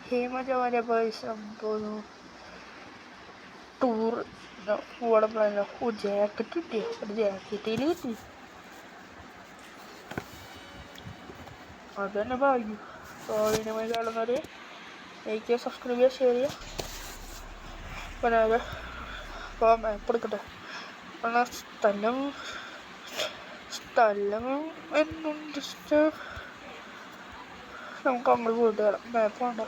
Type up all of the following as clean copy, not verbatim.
Hema boys സംഭവം tour പോകണം പ്ലാനില്ല. Jacket കിട്ടിയ ഒരു ജാക്കറ്റിൽ കിട്ടി, അത് തന്നെ ഭാഗ്യം. ഭാഗ്യമായി കാണുന്നത് ലൈക്ക്, സബ്സ്ക്രൈബ് ചെയ്യുക, ഷെയർ ചെയ്യുക. പിന്നെ അപ്പോൾ മാപ്പ് എടുക്കട്ടെ. സ്ഥലം എന്നും ജസ്റ്റ് നമുക്ക് അങ്ങോട്ട് പോയിട്ട് വരാം. മാപ്പ് വേണ്ട.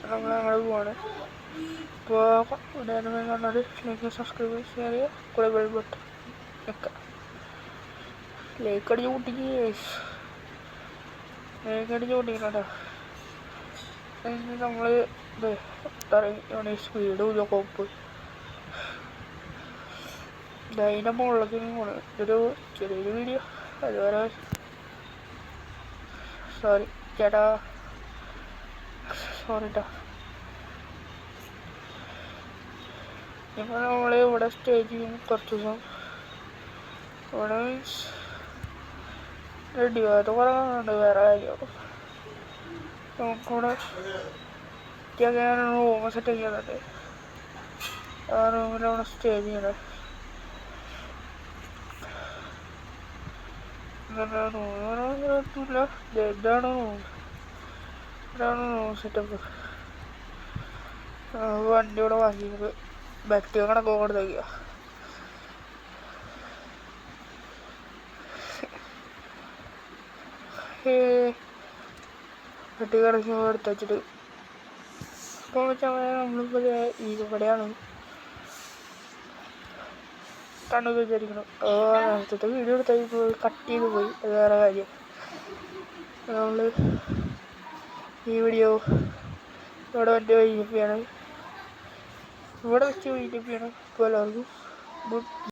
നമ്മളങ്ങനെ പോവാണ്. അപ്പോൾ ഉടനെ കാണാതെ ലൈക്ക്, സബ്സ്ക്രൈബ്, ഷെയർ ചെയ്യുക, കൂടെ ബെൽ ബട്ടൺ വെക്കാം. ലൈക്ക് അടിച്ച് കൂട്ടിക്ക്, ലൈക്ക് അടിച്ച് കൂട്ടിക്കട്ടോ. നമ്മൾ സ്പീഡ് ഇതൊക്കെ പോയി അതിൻ്റെ മുകളിലേക്ക് പോണ്. ഇതൊരു ചെറിയൊരു വീഡിയോ. അതുവരെ സോറി ചേട്ടാ, സോറി കേട്ടോ. ഇപ്പോൾ നമ്മൾ ഇവിടെ സ്റ്റേ ചെയ്യും കുറച്ച് ദിവസം. ഇവിടെ മീൻസ് റെഡി ആകാത്ത കുറേ കാണുന്നുണ്ട്. വേറെ കാര്യം നമുക്കിവിടെ റൂം സെറ്റ് ചെയ്യുന്നുണ്ട്. ആ റൂമിലാണ് സ്റ്റേ ചെയ്യണത്. ഇതാണ് റൂം സെറ്റപ്പ്. വണ്ടി ഇവിടെ വാങ്ങിയത് ബെറ്റ് കണക്ക് കൊടുത്തേക്കുക. ബെറ്റ് കണക്ക് എടുത്ത് വെച്ചിട്ട് ഇപ്പോൾ വെച്ചാൽ നമ്മളിപ്പോൾ ഈകപ്പടയാണ് കണ്ടു വിചാരിക്കണം. നേരത്തെ വീഡിയോ എടുത്താൽ ഇപ്പോൾ കട്ട് ചെയ്ത് പോയി, അത് വേറെ കാര്യം. നമ്മൾ ഈ വീഡിയോ ഇവിടെ വെച്ച് വൈകിപ്പിയാണ്. ഇപ്പോൾ എല്ലാവർക്കും ഗുഡ്.